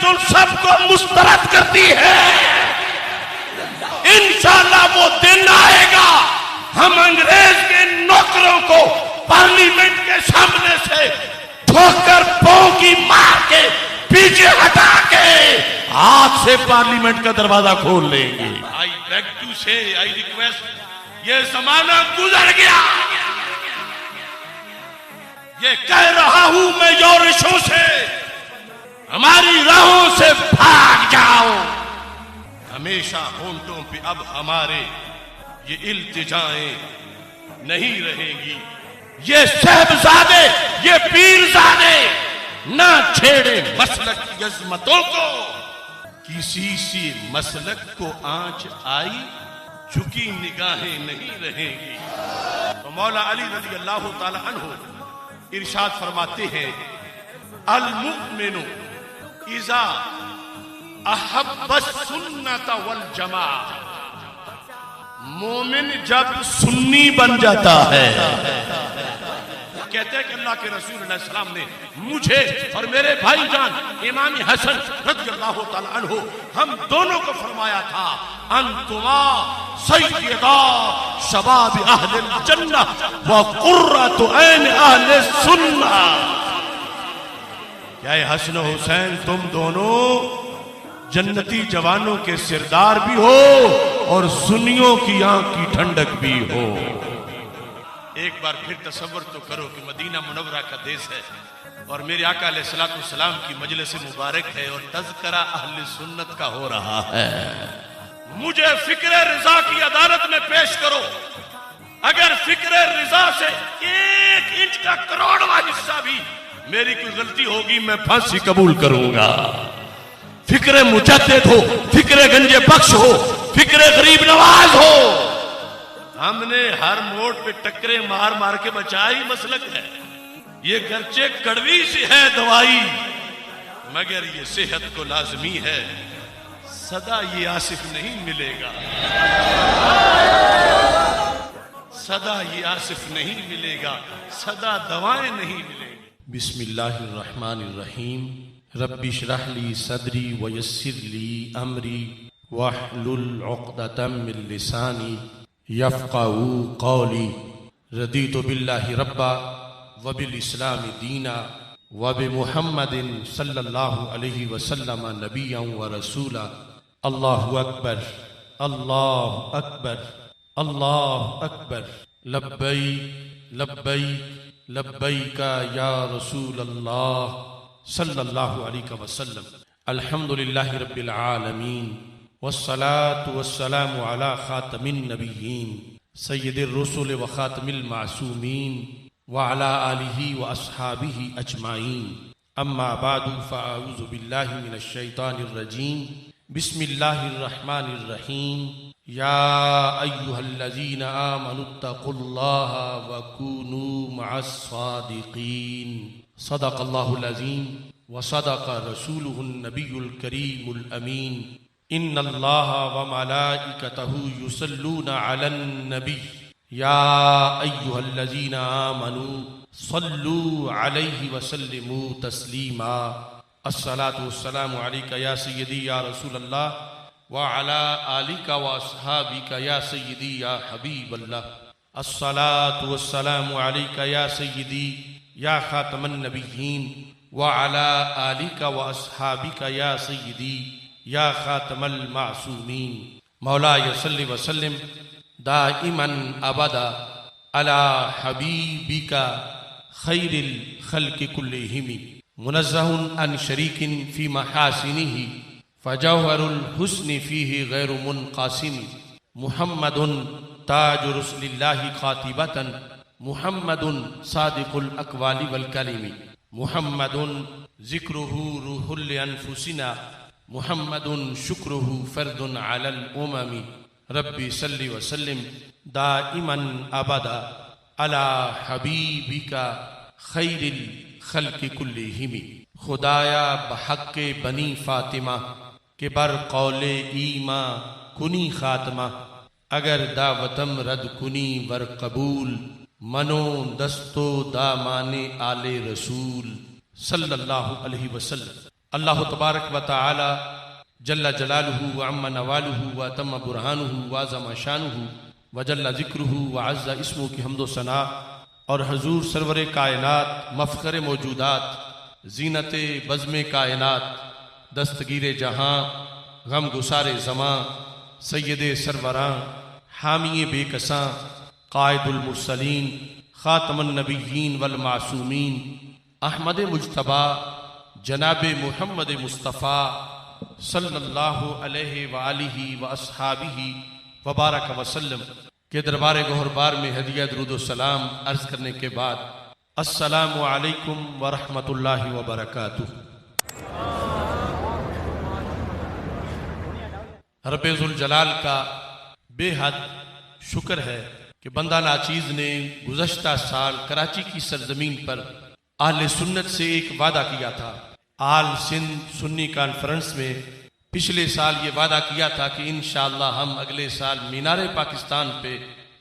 उन सबको मुस्तरद करती है। इंशाअल्लाह वो दिन आएगा, हम अंग्रेज के नौकरों को पार्लियामेंट के सामने से ठोकर भौंकी मार के पीछे हटा के हाथ से पार्लियामेंट का दरवाजा खोल लेंगे। आई बेग टू से, आई रिक्वेस्ट, ये जमाना गुजर गया। ये कह रहा हूं मैं योरिशों से, हमारी राहों से भाग जाओ। हमेशा होंठों पे अब हमारे ये इल्तिजाएं नहीं रहेंगी। ये साहबजादे, ये पीरजादे ना छेड़े मसलक की अजमतों को। किसी सी मसलक को आंच आई, झुकी निगाहें नहीं रहेंगी। तो मौला अली रज़ी अल्लाह ताला अन्हु इरशाद फरमाते हैं, अल मुमिनु इज़ा अहब्बस सुन्नत वल जमा। मोमिन जब सुन्नी बन जाता है, कहते हैं कि अल्लाह के रसूल अलैहि सलाम ने मुझे और मेरे भाईजान इमाम हसन रज़ियल्लाहु ताला अन्हु हम दोनों को फरमाया था, अंतुमा सय्यदा शबाब अहलिल जन्नह व कुर्रतु ऐन अहले सुन्नह। क्या हसन हुसैन तुम दोनों जन्नती जवानों के सिरदार भी हो और सुन्नियों की आंख की ठंडक भी हो। एक बार फिर तसव्वुर तो करो कि मदीना मुनव्वरा का देश है और मेरे आका अलैहिस्सलातु वस्सलाम की मजलिस मुबारक है और तज़किरा अहले सुन्नत का हो रहा है। मुझे फिक्र रिजा की अदालत में पेश करो। अगर फिक्र रिजा से 1 इंच का करोड़वां हिस्सा भी मेरी कोई गलती होगी, मैं फांसी कबूल करूंगा। फिक्र मुजद्दिद हो, फिक्र गंजे बख्श हो, फिक्र गरीब नवाज हो, हमने हर मोड़ पे टक्करे मार मार के बचाई मसलक है। ये गर्चे कड़वी सी है दवाई, मगर ये सेहत को लाजमी है। सदा ये आसिफ नहीं मिलेगा, सदा ये आसिफ नहीं मिलेगा, सदा दवाएं नहीं मिलेंगी। बिस्मिल्लाहिर्रहमानिर्रहीम। रब्बि श्रह ली सदरी व यस्सिर ली अमरी वहलुल उक़दतम मिन लिसानी यफ़क़हू क़ौली। रदीतु बिल्लाहि रब्बा व बिल इस्लामी दीना व बि मुहम्मदिन सल्लल्लाहु अलैहि वसल्लम नबिय्यन व रसूला। अल्लाहु अकबर, अल्लाहु अकबर, अल्लाहु अकबर। लब्बैक लब्बैक लब्बैक या रसूल अल्लाह सल्लल्लाहु अलैहि वसल्लम। अल्हम्दुलिल्लाहि रब्बिल आलमीन वस्सलातु वस्सलामु अला खातमिन नबिय्यीन सय्यिदिर रुसुल व खातमिल मासूमीन व अला आलिहि व अस्हाबिहि अजमाइन। अम्मा बादु फ़अऊज़ु बिल्लाहि मिनश शैतानिर रजीम। बिस्मिल्लाहिर रहमानिर रहीम। या अय्युहल्लज़ीना आमनुत्तक़ुल्लाहा व कूनू मअस सादिक़ीन। सदक़ल्लाहुल अज़ीम व सदक़ रसूलुहुन नबियुल करीमुल अमीन। इन्नल्लाहा व मलाइकतहु युसल्लूना अलन नबी। या अय्युहल्लज़ीना आमनू सल्लू अलैहि व सल्लिमू तस्लीमा। अस्सलातु वस्सलामु अलैका या सय्यदी या रसूलल्लाह व अला आलिका व अस्हाबिका या सय्यदी या हबीबल्लाह। अस्सलातु वस्सलामु अलैका या सय्यदी या खातमन नबिय्यीन व अला आलिका व अस्हाबिका या सय्यदी या खातमल मासूमीन। मौलाय सल्लि व सल्लिम दाइमन अबदा अला हबीबिका खैरिल खल्क़ि कुल्लिहिम। मुनज़्ज़हुन अन शरीकिन फी महासिनिही फजौहरुल हुस्नि फीही गैरु मुनक़ासिम। मुहम्मदुन ताजु रसूलिल्लाहि खातिबतन मुहम्मदुन सादिकुल अक़वालि वल कलिमी। मुहम्मदुन ज़िक्रुहु रूहुल अनफुसिना मुहम्मदुन शुक्रुहु फर्दुन अलल उममी। रब्बी सल्लि व सल्लिम दाइमन अबदा अला हबीबिका खैरिल खल्क़ि कुल्लिहिम। खुदाया बहक़्क़े बनी फ़ातिमा के बर कौले ईमा कुनी खात्मा। अगर दावतम रद कुनी वर कबूल मनो दस्तो दामाने आले रसूल सल्लल्लाहु अलैहि वसल्लम। अल्लाह तबारक व तआला जल्ला जलालुहु व अम्मा नवालुहु व तम्मा बुरहानुहु व अज़्ज़मा शानुहु व जल्ला ज़िक्रुहु व अज़्ज़ा इस्मुहु की हम्दो सना और हजूर सरवर कायनात मफ़ख़र मौजूदात ज़ीनत बज़्म कायनात दस्तगीर जहां गम गुसारे ज़मां सैयद सरवरां हामी बेकसां कायदुल मुरसलीन ख़ातमुन नबिय्यीन वल मासूमीन अहमद मुज्तबा जनाब मुहम्मद मुस्तफ़ा सल्लल्लाहु अलैहि व आलिहि व अस्हाबिहि व बारक वसल्लम के दरबार गौहरबार में हदिया दुरूद व सलाम अर्ज करने के बाद अस्सलामु अलैकुम व रहमतुल्लाहि व बरकातुहू। रब्बे ज़ुल जलाल का बेहद शुक्र है कि बंदा नाचीज़ ने गुज़श्ता साल कराची की सरजमीन पर आले सुन्नत से एक वादा किया था। आल सिंध सुन्नी कॉन्फ्रेंस में पिछले साल ये वादा किया था कि इंशाअल्लाह हम अगले साल मीनारे पाकिस्तान पे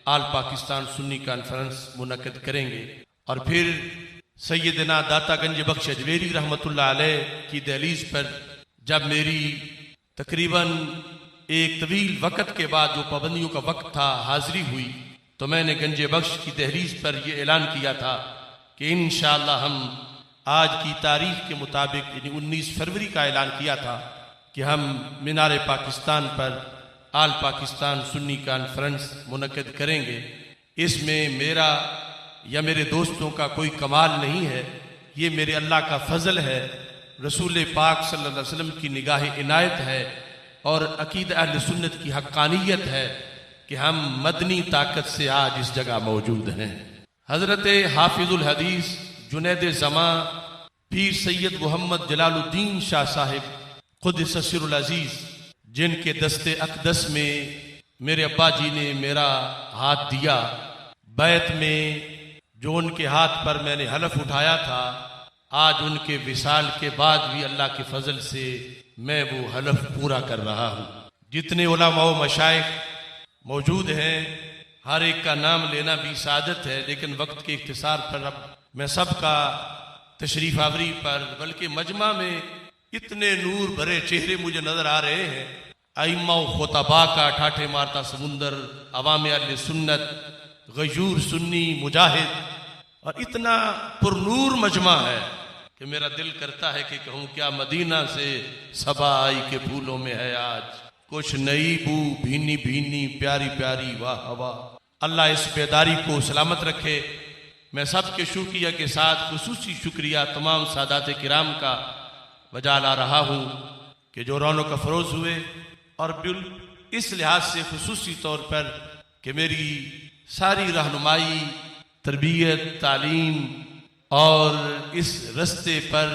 आल पाकिस्तान सुन्नी कॉन्फ्रेंस मुनक़िद करेंगे। और फिर सैयदना दाता गंज बख्श अजमेरी रहमतुल्लाह अलैह की दहलीज पर जब मेरी तकरीबन एक तवील वक़्त के बाद जो पाबंदियों का वक्त था हाजिरी हुई, तो मैंने गंज बख्श की दहलीज पर यह ऐलान किया था कि इंशाअल्लाह हम आज की तारीख के मुताबिक यानी 19 फरवरी का ऐलान किया था कि हम मीनारे पाकिस्तान पर आल पाकिस्तान सुन्नी कॉन्फ्रेंस मुनक़िद करेंगे। इसमें मेरा या मेरे दोस्तों का कोई कमाल नहीं है, ये मेरे अल्लाह का फजल है, रसूल पाक सल्लल्लाहु अलैहि वसल्लम की निगाह इनायत है और अकीद अहले सुन्नत की हक्कानियत है कि हम मदनी ताकत से आज इस जगह मौजूद हैं। हजरत हाफिजुल हदीस जुनैद ज़मा पीर सैयद मोहम्मद जलालुद्दीन शाह साहिब क़ुद्दस सिर्रुल अज़ीज़, जिनके दस्ते अक़दस में मेरे अब्बा जी ने मेरा हाथ दिया, बैत में जो उनके हाथ पर मैंने हलफ उठाया था, आज उनके विसाल के बाद भी अल्लाह के फजल से मैं वो हलफ पूरा कर रहा हूँ। जितने उलमा व मशाइख मौजूद हैं, हर एक का नाम लेना भी सादत है, लेकिन वक्त के इख्तिसार पर अब मैं सबका तशरीफ आवरी पर, बल्कि मजमा में इतने नूर भरे चेहरे मुझे नजर आ रहे हैं। आइम्मा खुतबा का ठाठे मारता समुंदर, अवाम अहले सुन्नत, गयूर सुन्नी मुजाहिद, और इतना पुरनूर मजमा है कि मेरा दिल करता है कि कहूँ क्या मदीना से सबा आई के फूलों में है आज कुछ नई बू, भीनी भीनी प्यारी प्यारी वाह हवा। अल्लाह इस बेदारी को सलामत रखे। मैं सबके शुक्रिया के साथ खुसूसी शुक्रिया तमाम सादात किराम का बजा ला रहा हूँ कि जो रौनक अफरोज हुए, और बिल इस लिहाज से खुसूसी तौर पर कि मेरी सारी रहनुमाई, तरबियत, तालीम और इस रस्ते पर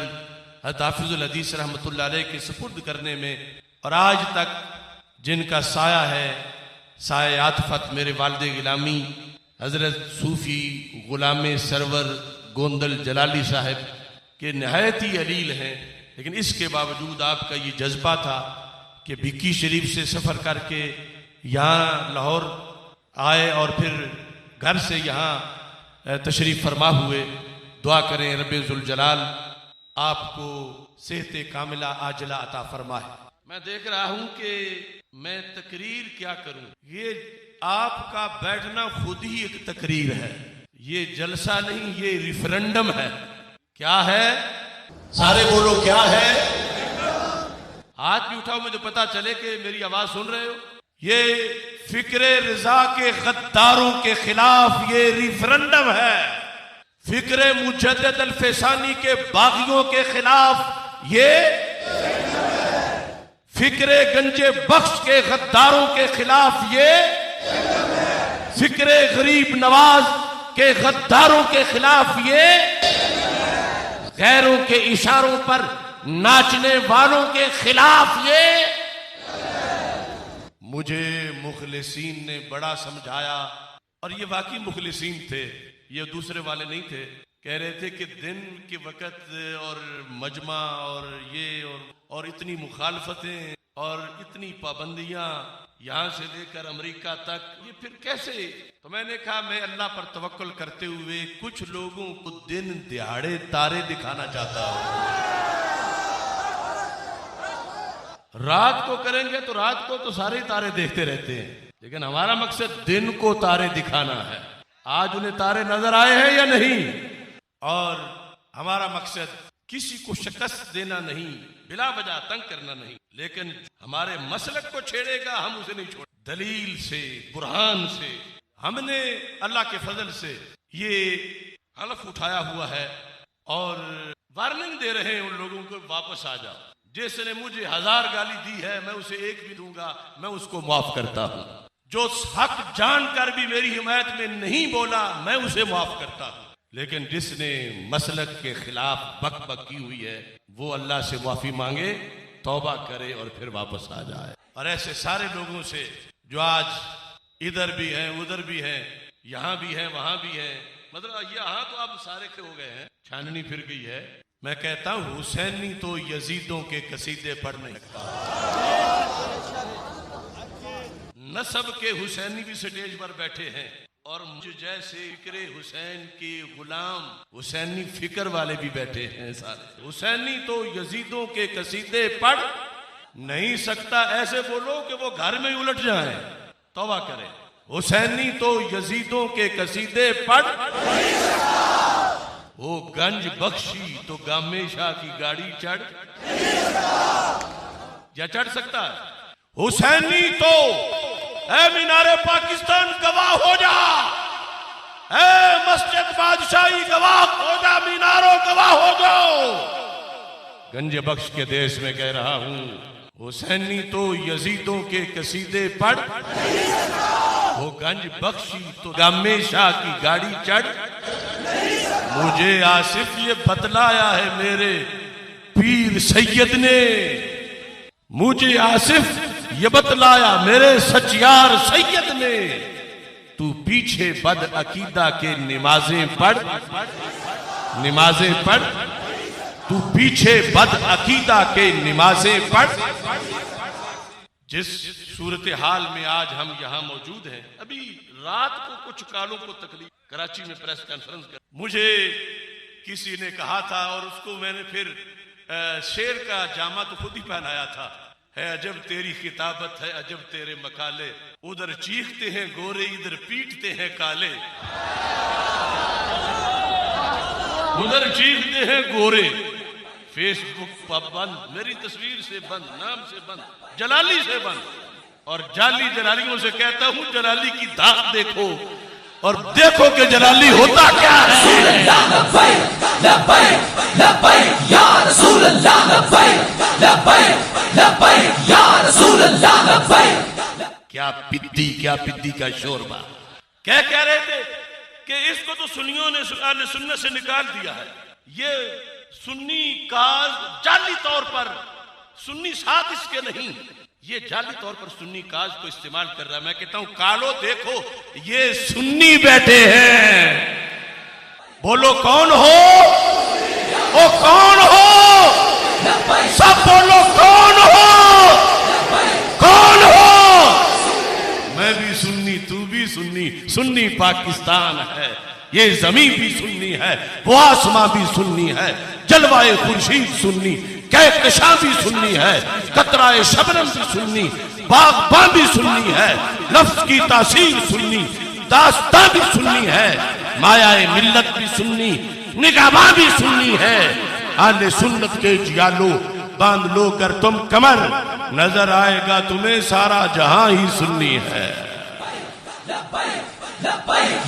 हज़रत हाफिजुल हदीस रहमतुल्लाह अलैह के सुपुर्द करने में, और आज तक जिनका साया है साए आतफत मेरे वालिद गिलामी हज़रत सूफ़ी ग़ुलाम सरवर गोंदल जलाली साहब के नहायत ही अलील हैं, लेकिन इसके बावजूद आपका ये जज्बा था कि भिक्की शरीफ से सफ़र करके यहाँ लाहौर आए और फिर घर से यहाँ तशरीफ़ फरमा हुए। दुआ करें रब्बे ज़ुल जलाल आपको सेहत कामिला आजला अता फरमाए। मैं देख रहा हूँ कि मैं तकरीर क्या करूँ, ये आपका बैठना खुद ही एक तकरीर है, ये जलसा नहीं, ये रिफरेंडम है। क्या है? सारे बोलो क्या है? हाथ भी उठाओ मुझे पता चले कि मेरी आवाज सुन रहे हो। ये फिक्रे रिजा के गद्दारों के खिलाफ ये रिफरेंडम है, फिक्रे मुजद्दिद अल-फैसानी के बागियों के खिलाफ ये, फिक्रे गंजे बख्श के गद्दारों के खिलाफ ये, फिक्रे गरीब नवाज के गद्दारों के खिलाफ ये, गैरों के इशारों पर नाचने वालों के खिलाफ ये। मुझे मुखलिसीन ने बड़ा समझाया, और ये वाकई मुखलिसीन थे, ये दूसरे वाले नहीं थे। कह रहे थे कि दिन के वक़्त और मजमा और ये और इतनी मुखालफतें और इतनी पाबंदियां यहाँ से लेकर अमेरिका तक, ये फिर कैसे? तो मैंने कहा मैं अल्लाह पर तवक्कुल करते हुए कुछ लोगों को दिन दिहाड़े तारे दिखाना चाहता हूँ। रात को करेंगे तो रात को तो सारे तारे देखते रहते हैं, लेकिन हमारा मकसद दिन को तारे दिखाना है। आज उन्हें तारे नजर आए हैं या नहीं? और हमारा मकसद किसी को शिकस्त देना नहीं, बिला वजह तंग करना नहीं, लेकिन हमारे मसलक को छेड़ेगा हम उसे नहीं छोड़। दलील से, बुरहान से हमने अल्लाह के फजल से ये हलफ उठाया हुआ है और वार्निंग दे रहे हैं उन लोगों को, वापस आ जाओ। जिसने मुझे 1000 गाली दी है मैं उसे एक भी दूंगा, मैं उसको माफ करता हूं। जो हक जानकर भी मेरी हिमायत में नहीं बोला मैं उसे माफ करता हूं। लेकिन जिसने मसलक के खिलाफ बक की हुई है वो अल्लाह से माफी मांगे, तौबा करे और फिर वापस आ जाए। और ऐसे सारे लोगों से जो आज इधर भी हैं, उधर भी हैं, यहाँ भी हैं, वहां भी हैं, मतलब यहाँ तो अब सारे हो गए हैं, छाननी फिर गई है। मैं कहता हूं हुसैनी तो यजीदों के कसीदे पढ़ नहीं सकता। नसब के हुसैनी भी स्टेज पर बैठे हैं और मुझे जैसे फिक्रे हुसैन के गुलाम हुसैनी फिक्र वाले भी बैठे हैं सारे। हुसैनी तो यजीदों के कसीदे पढ़ नहीं सकता, ऐसे बोलो कि वो घर में उलट जाएं, तौबा करें। हुसैनी तो यजीदों के कसीदे पढ़ नहीं सकता, वो गंज बख्शी तो गामे शाह की गाड़ी चढ़ या चढ़ सकता है? हुसैनी तो ऐ मीनारे पाकिस्तान गवाह हो जा, ऐ मस्जिद बादशाही गवाह हो जा, मीनारों गवाह हो जाओ। गंज बख्श के देश में कह रहा हूं, हुसैनी तो यजीदों के कसीदे पढ़, वो गंज बख्शी तो गामे शाह की गाड़ी चढ़। मुझे आसिफ ये बतलाया है मेरे पीर सैयद ने, मुझे आसिफ ये बतलाया मेरे सचियार सैयद ने, तू पीछे बद अकीदा के नमाजें पढ़, नमाजें पढ़, तू पीछे बद अकीदा के नमाजें पढ़। जिस सूरत हाल में आज हम यहाँ मौजूद हैं, अभी रात को कुछ कालों को तकलीफ, कराची में प्रेस कॉन्फ्रेंस कर मुझे किसी ने कहा था और उसको मैंने फिर शेर का जामा तो खुद ही पहनाया था, है अजब तेरी किताबत है अजब तेरे मकाले, उधर चीखते हैं गोरे इधर पीटते हैं काले, उधर चीखते हैं गोरे, फेसबुक पर बंद, मेरी तस्वीर से बंद, नाम से बंद, जलाली से बंद, और जाली जलालियों से कहता हूं जलाली की दाग देखो और देखो कि जलाली होता क्या है। क्या पिद्दी का शोरबा। कह रहे थे कि इसको तो सुन्नियों ने सुन्नत से निकाल दिया है, ये सुन्नी काज जाली तौर पर, सुन्नी साथ इसके नहीं, ये जाली तौर पर सुन्नी काज को इस्तेमाल कर रहा है। मैं कहता हूं कालो देखो ये सुन्नी बैठे हैं, बोलो कौन हो, ओ कौन हो, सब बोलो कौन हो, कौन हो। मैं भी सुन्नी, तू भी सुन्नी, सुन्नी पाकिस्तान है, ये जमीन भी सुन्नी है, वो आसमां भी सुन्नी है, जलवाए खुर्शीद सुन्नी, कहकशां भी सुन्नी है, कतराए शबनम भी सुन्नी, बागबान भी सुन्नी है, लफ्ज की तासीर सुन्नी, दास्तां भी सुन्नी है, मायाए मिल्लत भी सुन्नी, निगाहबां भी सुन्नी है। आले सुन्नत के जियालो बांध लो कर तुम कमर, नजर आएगा तुम्हें सारा जहां ही सुन्नी है।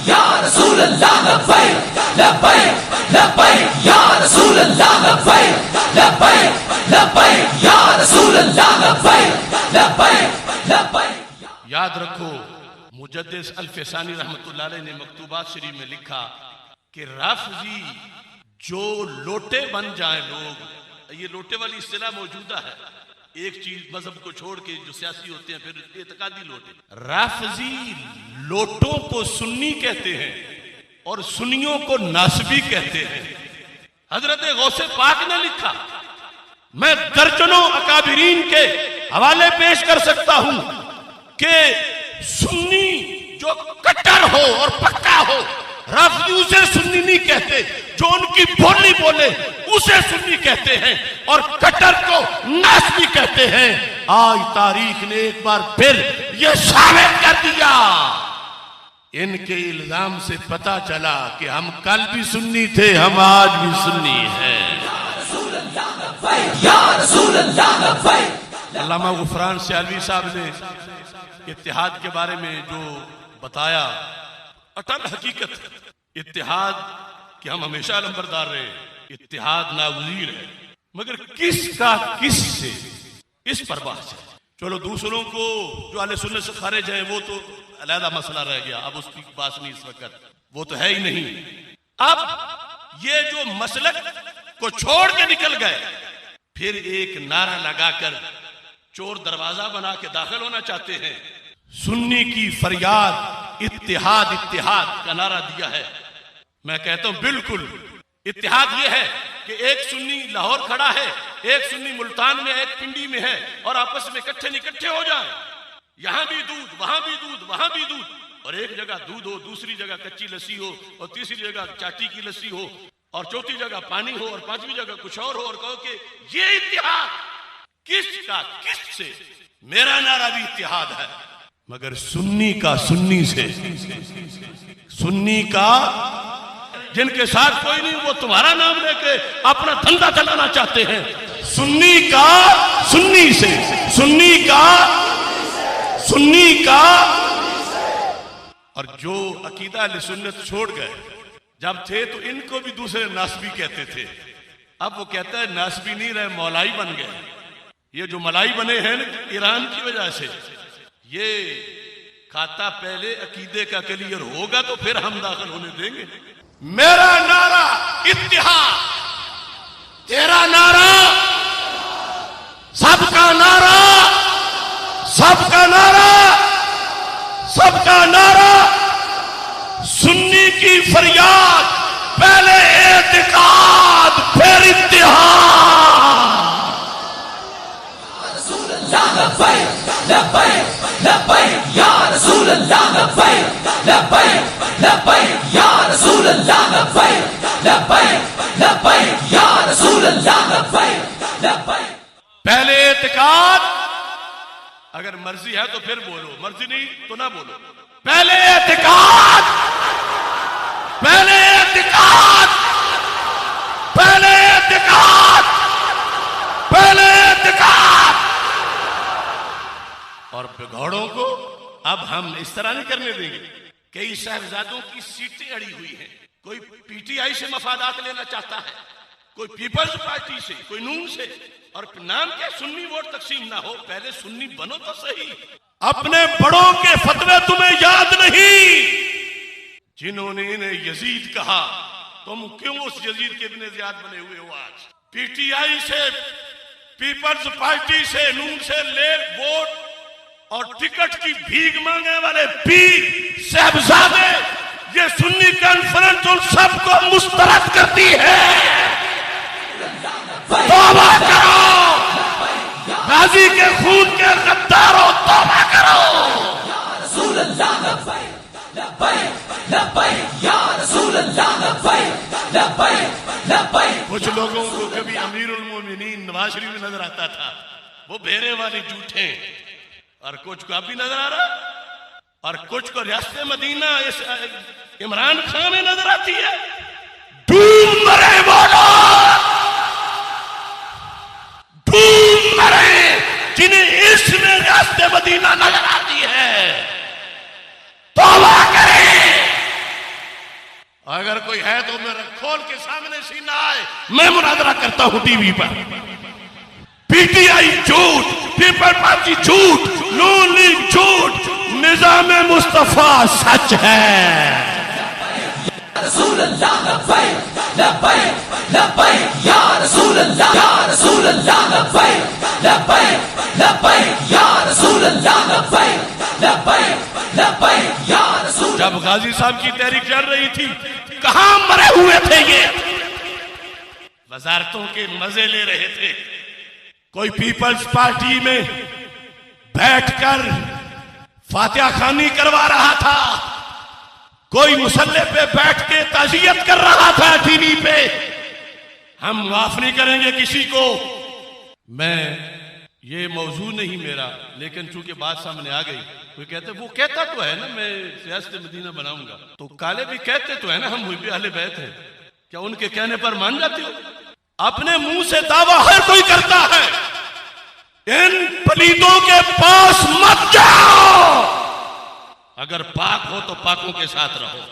या रसूल अल्लाह लब्बैक लब्बैक लब्बैक या रसूल अल्लाह लब्बैक लब्बैक लब्बैक या रसूल अल्लाह लब्बैक लब्बैक लब्बैक। याद रखो मुजद्दिद अल-फ़सानी रहमतुल्लाह अलैह ने मकतूबात शरीफ में लिखा कि राफ़िज़ी जो लोटे बन जाए लोग, ये लोटे वाली इस्तिलाह मौजूदा है, एक चीज मजहब को छोड़ के जो सियासी होते हैं फिर एतकादी लोटे, राफ़िज़ी लोटों को सुन्नी कहते हैं और सुन्नियों को नासबी कहते हैं। हजरत गौसे पाक ने लिखा, मैं दर्जनों अकाबिरीन के हवाले पेश कर सकता हूं कि सुन्नी जो कट्टर हो और पक्का हो, राफ़िज़ी उसे सुन्नी नहीं कहते, जो उनकी बोली बोले उसे सुन्नी कहते हैं और कट्टर को नासबी कहते हैं। आज तारीख ने एक बार फिर यह साबित कर दिया। इनके इल्जाम से पता चला कि हम कल भी सुन्नी थे, हम आज भी सुन्नी हैं। अल्लामा गुफरान सियालवी साहब ने इत्तिहाद के बारे में जो बताया, अटल हकीकत है। इत्तिहाद कि हम हमेशा नंबरदार रहे, इत्तिहाद नागुज़ीर है, मगर किसका किस से, इस पर बात है। चलो दूसरों को जो अहले सुन्नत से खारिज है वो तो अलहदा मसला रह गया, अब उसकी बात नहीं इस वक्त, वो तो है ही नहीं। अब ये जो मसलक को छोड़ के निकल गए, फिर एक नारा लगाकर चोर दरवाजा बना के दाखिल होना चाहते हैं। सुन्नी की फरियाद इत्तिहाद इत्तिहाद का नारा दिया है। मैं कहता हूं बिल्कुल इत्तिहाद ये है कि एक सुन्नी लाहौर खड़ा है, एक सुन्नी मुल्तान में, एक पिंडी में है, और आपस में इकट्ठे निकट्ठे हो जाएं। यहां भी दूध, वहां भी दूध, वहां भी दूध, और एक जगह दूध हो, दूसरी जगह कच्ची लस्सी हो, और तीसरी जगह चाटी की लस्सी हो, और चौथी जगह पानी हो, और पांचवी जगह कुछ और हो, और कहो कि ये इत्तिहाद किसका किस से। मेरा नारा भी इत्तिहाद है, मगर सुन्नी का सुन्नी से, सुन्नी का जिनके साथ कोई नहीं, वो तुम्हारा नाम लेके अपना धंधा चलाना चाहते हैं। सुन्नी का सुन्नी से, सुन्नी का सुन्नी का। और जो अकीदा अहले सुन्नत छोड़ गए जब थे, तो इनको भी दूसरे नासबी कहते थे। अब वो कहता है नासबी नहीं रहे, मौलाई बन गए। ये जो मलाई बने हैं ईरान की वजह से, ये खाता पहले अकीदे का क्लियर होगा तो फिर हम दाखिल होने देंगे। मेरा नारा इत्तिहाद, तेरा नारा, सबका नारा, सबका नारा, सबका नारा। सुन्नी की फरियाद, पहले एतिकाद फिर इत्तिहाद। या रसूल अल्लाह लब्बैक लब्बैक लब्बैक या रसूल अल्लाह लब्बैक लब्बैक लब्बैक या रसूल अल्लाह लब्बैक लब्बैक। पहले एतिकाद, अगर मर्जी है तो फिर बोलो, मर्जी नहीं तो ना बोलो। पहले एतिकाद, पहले एतिकाद, पहले एतिकाद, पहले एतिकाद। और बिगौड़ों को अब हम इस तरह नहीं करने देंगे। कई साहबजादों की सीटें अड़ी हुई हैं, कोई पीटीआई से मफादात लेना चाहता है, कोई पीपल्स पार्टी से, कोई नून से, और नाम क्या सुन्नी वोट तकसीम ना हो। पहले सुन्नी बनो तो सही। अपने बड़ों के फतवे तुम्हें याद नहीं, जिन्होंने इन्हें यजीद कहा, तुम क्यों उस यजीद के इब्ने ज़ियाद बने हुए हो। आज पीटीआई से, पीपल्स पार्टी से, नून से ले वोट और टिकट की भीख मांगने वाले पीर साहबजादे, ये सुन्नी कॉन्फ्रेंस उन सबको मुस्तरद करती है। तौबा करो, गाजी के खून के गद्दारों, तौबा करो। कुछ लोगों को कभी अमीरुल मोमिनीन नवाज शरीफ में नजर आता था, वो भेरे वाले झूठे, और कुछ को अभी नजर आ रहा, और कुछ को रियासत मदीना इस इमरान खान में नजर आती है। डूब मरे वो लोग, डूब मरे जिन्हें इसमें रियासत मदीना नजर आती है। तौबा करें। अगर कोई है तो मेरा खोल के सामने सीना आए, मैं मुनाजरा करता हूं टीवी पर। पीटीआई झूठ, पीपल पार्टी झूठ, नून लीग झूठ, निजाम मुस्तफा सच है। रसूल अल्लाह लब्बैक लब्बैक लब्बैक या रसूल अल्लाह, या रसूल अल्लाह लब्बैक लब्बैक लब्बैक या रसूल अल्लाह लब्बैक लब्बैक लब्बैक या रसूल। जब गाजी साहब की तहरीक चल रही थी, कहां मरे हुए थे ये, वजारतों के मजे ले रहे थे। कोई पीपल्स पार्टी में बैठकर फातिहा खानी करवा रहा था, कोई मुसल्ले पे बैठ के ताज़ियत कर रहा था टीवी पे। हम माफ नहीं करेंगे किसी को। मैं ये मौजू नहीं मेरा, लेकिन चूंकि बात सामने आ गई, वो कहता तो है ना मैं सियासत मदीना बनाऊंगा, तो काले भी कहते तो है ना हम मुहिब अहले बैत हैं, क्या उनके कहने पर मान जाते हो? अपने मुंह से दावा हर कोई करता है, इन पलीदों के पास मत जाओ, अगर पाक हो तो पाकों के साथ रहो।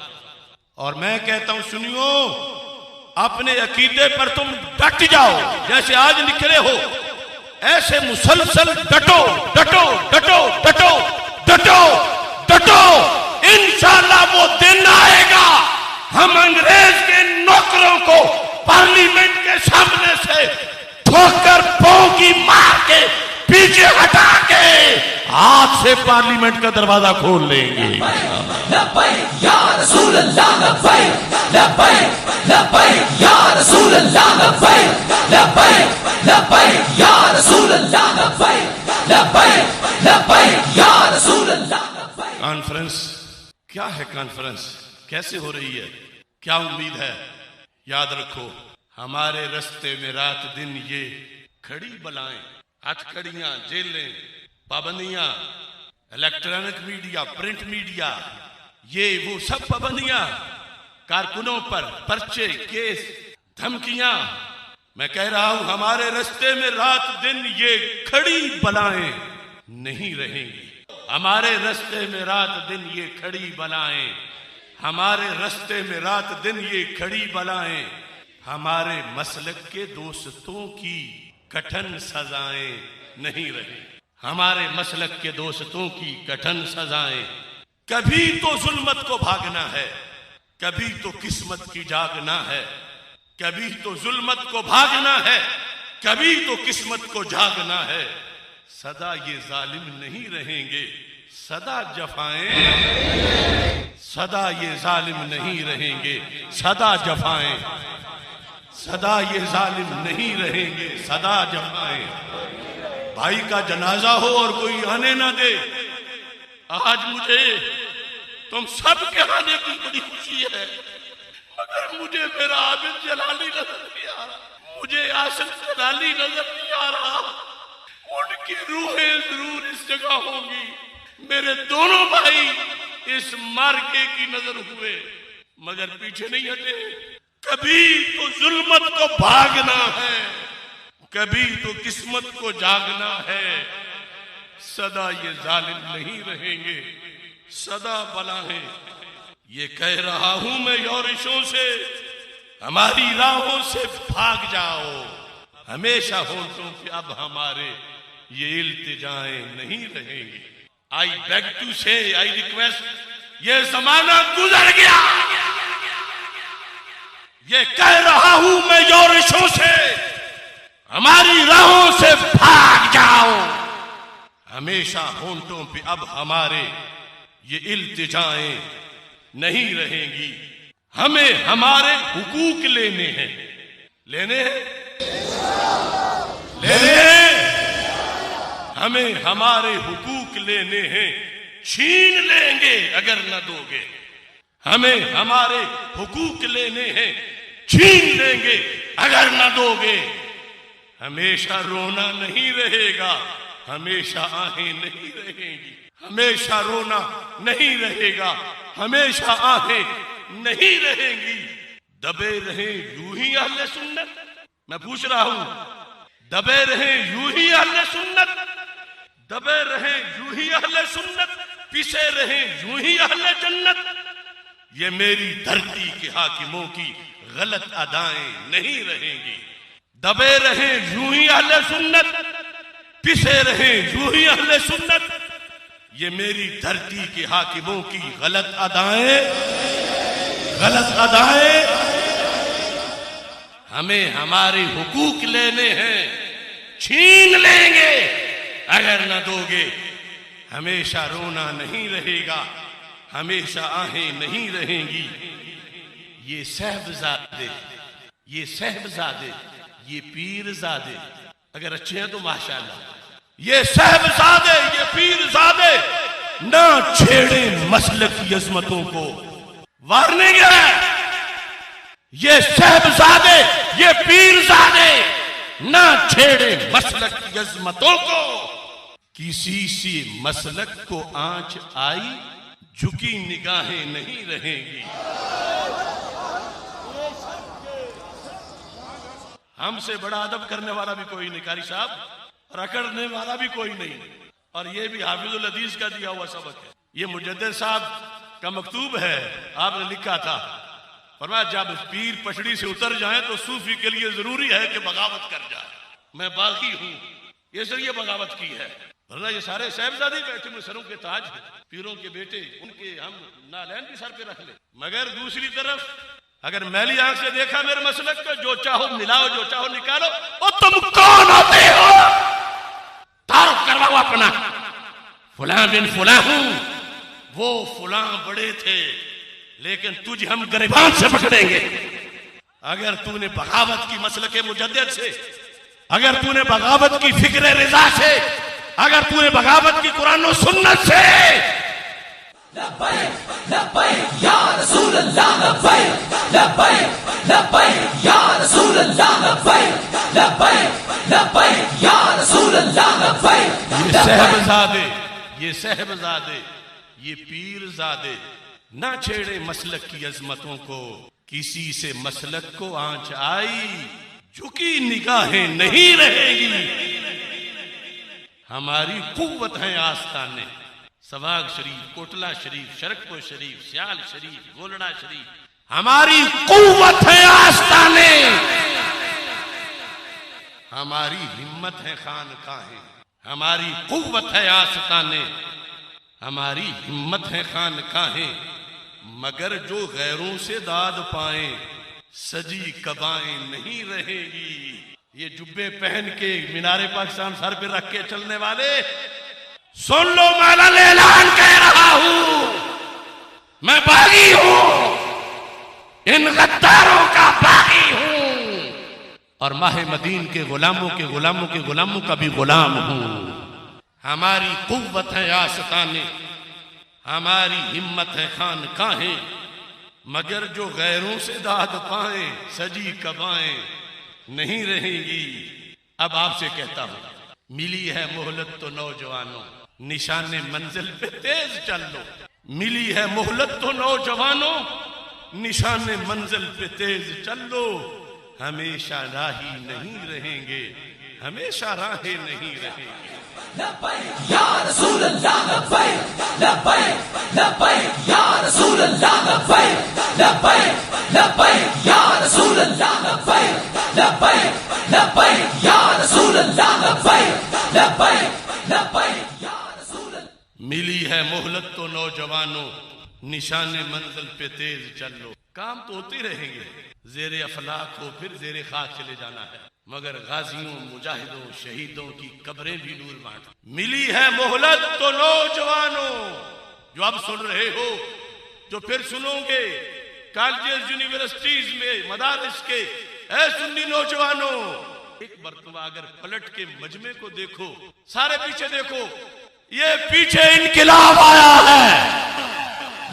और मैं कहता हूं सुनियो, अपने अकीदे पर तुम डट जाओ, जैसे आज निकले हो ऐसे मुसलसल डटो डटो डटो डटो डटो डटो, इंशाअल्लाह वो दिन आएगा हम अंग्रेज के नौकरों को पार्लियामेंट के सामने से ठोकर पौंगी मार के पीछे हटा के हाथ से पार्लियामेंट का दरवाजा खोल लेंगे। लब्बैक या रसूल अल्लाह, लब्बैक लब्बैक लब्बैक या रसूल अल्लाह, लब्बैक लब्बैक लब्बैक या रसूल अल्लाह, लब्बैक लब्बैक लब्बैक या रसूल अल्लाह। कॉन्फ्रेंस क्या है? कॉन्फ्रेंस कैसे हो रही है? क्या उम्मीद है? याद रखो, हमारे रास्ते में रात दिन ये खड़ी बलाएं, हथकड़ियां, जेलें, पाबंदियां, इलेक्ट्रॉनिक मीडिया, प्रिंट मीडिया, ये वो सब पाबंदियां, कारकुनों पर पर्चे, केस, धमकियां। मैं कह रहा हूं हमारे रास्ते में रात दिन ये खड़ी बलाएं नहीं रहेंगी। हमारे रास्ते में रात दिन ये खड़ी बलाएं, हमारे रास्ते में रात दिन ये खड़ी बलाएं, हमारे मसलक के दोस्तों की कठिन सजाएं नहीं रही। हमारे मसलक के दोस्तों की कठिन सजाएं। कभी तो जुल्मत को भागना है, कभी तो किस्मत की जागना है, कभी तो जुल्मत को भागना है, कभी तो किस्मत को जागना है। सदा ये जालिम नहीं रहेंगे, सदा जफाएं, सदा ये जालिम नहीं रहेंगे, सदा जफाएं, सदा ये जालिम नहीं रहेंगे, सदा जफाएं। भाई का जनाजा हो और कोई आने ना दे, आज मुझे तुम सब के आने की बड़ी खुशी है, मगर मुझे मेरा आबिद जलाली नजर नहीं आ रहा, मुझे आसिफ जलाली नजर नहीं आ रहा। उनकी रूहें जरूर इस जगह होंगी। मेरे दोनों भाई इस मार्के की नजर हुए मगर पीछे नहीं हटे। कभी तो जुल्मत को भागना है, कभी तो किस्मत को जागना है। सदा ये जालिम नहीं रहेंगे, सदा बला है। ये कह रहा हूं मैं योरिशों से, हमारी राहों से भाग जाओ। हमेशा होठों पे अब हमारे ये इल्तिजाएं नहीं रहेंगी। आई बेग टू से, आई रिक्वेस्ट, ये जमाना गुजर गया। ये कह रहा हूं मैं योरिशों से, हमारी राहों से भाग जाओ। हमेशा होंठों पे अब हमारे ये इल्तिजाएं नहीं रहेंगी। हमें हमारे हुकूक लेने हैं, लेने हैं, लेने हैं। हमें हमारे हुकूक लेने हैं, छीन लेंगे अगर न दोगे। हमें हमारे हुकूक लेने हैं, छीन लेंगे अगर न दोगे। हमेशा रोना नहीं रहेगा, हमेशा आहें नहीं रहेंगी। हमेशा रोना नहीं रहेगा, हमेशा आहें नहीं रहेंगी। दबे रहे यूं ही अहले सुन्नत, मैं पूछ रहा हूं, दबे रहे यूं ही अहले सुन्नत, दबे रहे यूं ही अहले सुन्नत, पिसे रहे यूं ही अहले जन्नत। ये मेरी धरती के हाकिमों की गलत अदाएं नहीं रहेंगी। दबे रहे यूं ही अहले सुन्नत, पिसे रहे यूं ही अहले सुन्नत। ये मेरी धरती के हाकिमों की गलत अदाएं, गलत अदाएं। हमें हमारे हुकूक लेने हैं, छीन लेंगे अगर न दोगे। हमेशा रोना नहीं रहेगा, हमेशा आहें नहीं रहेंगी। ये साहबजादे, ये साहबजादे, ये पीरजादे अगर अच्छे हैं तो माशाअल्लाह। ये साहबजादे, ये पीरजादे ना छेड़े मसलक की अजमतों को, वार्निंग है। ये साहबजादे, ये पीरजादे ना छेड़े मसलक की अजमतों को, किसी से मसलक को आंच आई, झुकी निगाहें नहीं रहेंगी। हमसे बड़ा अदब करने वाला भी कोई नहीं कारी साहब, रगड़ने वाला भी कोई नहीं। और ये भी हाफिजुल हदीस का दिया हुआ सबक है। ये मुजद्दिद साहब का मकतूब है, आपने लिखा था, फरमाया जब पीर पछड़ी से उतर जाए तो सूफी के लिए जरूरी है कि बगावत कर जाए। मैं बागी हूं, इसलिए बगावत की है, वरना ये सारे साहिबजादे बैठे हुए सरों के ताज हैं, पीरों के बेटे, उनके हम नालैन भी सर पे रख ले। मगर दूसरी तरफ अगर मैली आंख से देखा मेरे मसलक को, जो चाहो मिलाओ, जो चाहो निकालो, और तुम कौन होते हो? तारुफ करवाओ अपना, फुलां बिन फुलां हूं, वो फुलां बड़े थे, लेकिन तुझे हम गिरबान से पकड़ेंगे। अगर तूने बगावत की मसलक मुजद्दिद से, अगर तूने बगावत की फिक्र रिजा से, अगर तूने बगावत की कुरान और सुन्नत से, लब्बैक लब्बैक या रसूल अल्लाह, लब्बैक लब्बैक लब्बैक या रसूल अल्लाह, लब्बैक लब्बैक लब्बैक या रसूल अल्लाह, लब्बैक। ये साहबजादे, ये पीरजादे ना छेड़े मसलक की अजमतों को, किसी से मसलक को आंच आई, झुकी निगाहें नहीं रहेगी। हमारी कुव्वत है आस्ताने, सवाग शरीफ, कोटला शरीफ, शरकपुर शरीफ, सियाल शरीफ, गोलड़ा शरीफ, हमारी कुव्वत है आस्ताने, हमारी हिम्मत है खानकाहें, हमारी कुव्वत है आस्ताने, हमारी हिम्मत है खानकाहें। मगर जो गैरों से दाद पाए, सजी कबाएं नहीं रहेगी। ये जुब्बे पहन के मीनारे पाकिस्तान सर पे रख के चलने वाले, सुन लो, मैं ऐलान कह रहा हूं, मैं बागी हूं, इन गद्दारों का बागी हूं, और माह मदीन के गुलामों के गुलामों के गुलामों का भी गुलाम हूं। हमारी कुव्वत है आस्ताने, हमारी हिम्मत है खानकाहें, मगर जो गैरों से दाद पाए, सजी कबाएं नहीं रहेगी। अब आपसे कहता हूं, मिली है मोहलत तो नौजवानों, निशाने मंजिल पे तेज चल लो। मिली है मोहलत तो नौजवानों, निशाने मंजिल पे तेज चल लो। हमेशा राही नहीं रहेंगे, हमेशा राहें नहीं रहेंगे। लब्बैक या रसूल अल्लाह, लब्बैक लब्बैक लब्बैक या रसूल अल्लाह, लब्बैक लब्बैक लब्बैक या रसूल अल्लाह, लब्बैक लब्बैक लब्बैक या रसूल अल्लाह, लब्बैक लब्बैक लब्बैक या रसूल अल्लाह। मिली है मोहलत तो नौजवानों, निशाने मंजिल पे तेज चल लो। काम तो होते रहेंगे, जेरे अफलाक हो फिर जेरे खाक चले जाना है, मगर गाजियों, मुजाहिदों, शहीदों की कब्रें भी नूर बांट। मिली है मोहलत तो नौजवानों, जो अब सुन रहे हो, जो फिर सुनोगे, कॉलेज यूनिवर्सिटीज में, मदारिस के, ऐ सुन्नी नौजवानों, एक मर्तबा अगर पलट के मजमे को देखो, सारे पीछे देखो, ये पीछे इनकिलाब आया है।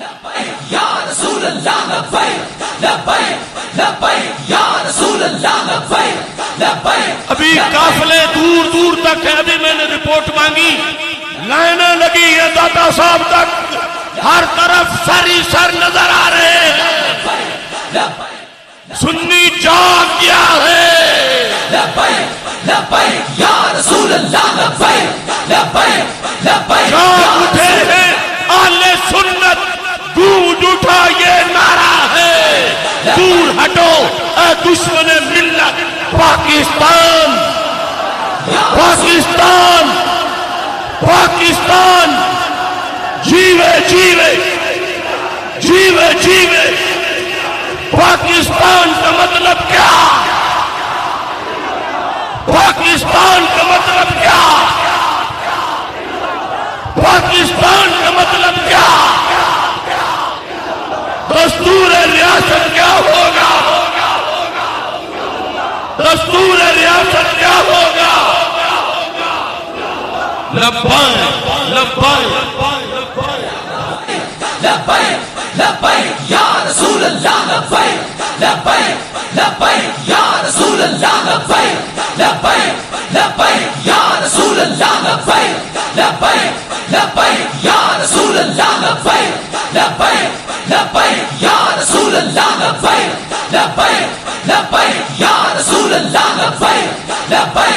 लब्बैक या रसूल अल्लाह, लब्बैक लब्बैक लब्बैक या रसूल अल्लाह, लब्बैक लब्बैक। अभी काफिले दूर दूर तक है। अभी मैंने रिपोर्ट मांगी, लाइनें लगी है दाता साहब तक, हर तरफ सर ही सर नजर आ रहे हैं। सुन्नी जाग गया है। लब्बैक लब्बैक या रसूल अल्लाह, लब्बैक लब्बैक लब्बैक जाग उठे हैं आले सुन्नत, गूंज उठा ये नारा है, दूर हटो ऐ दुश्मन मिल्लत। पाकिस्तान पाकिस्तान पाकिस्तान जीवे जीवे जीवे जीवे। पाकिस्तान का मतलब क्या? पाकिस्तान का मतलब क्या? पाकिस्तान का मतलब क्या? दस्तूर रियासत क्या होगा? दस्तूर रियासत क्या होगा? लब्बैक लब्बैक लब्बैक लब्बैक या रसूल अल्लाह, लब्बैक लब्बैक लब्बैक या रसूल अल्लाह लब्बैक लब्बैक लब्बैक या रसूल अल्लाह लब्बैक लब्बैक लब्बैक या रसूल अल्लाह लब्बैक लब्बैक लब्बैक या रसूल अल्लाह लब्बैक लब्बैक लब्बैक या रसूल अल्लाह लब्बैक लब्बैक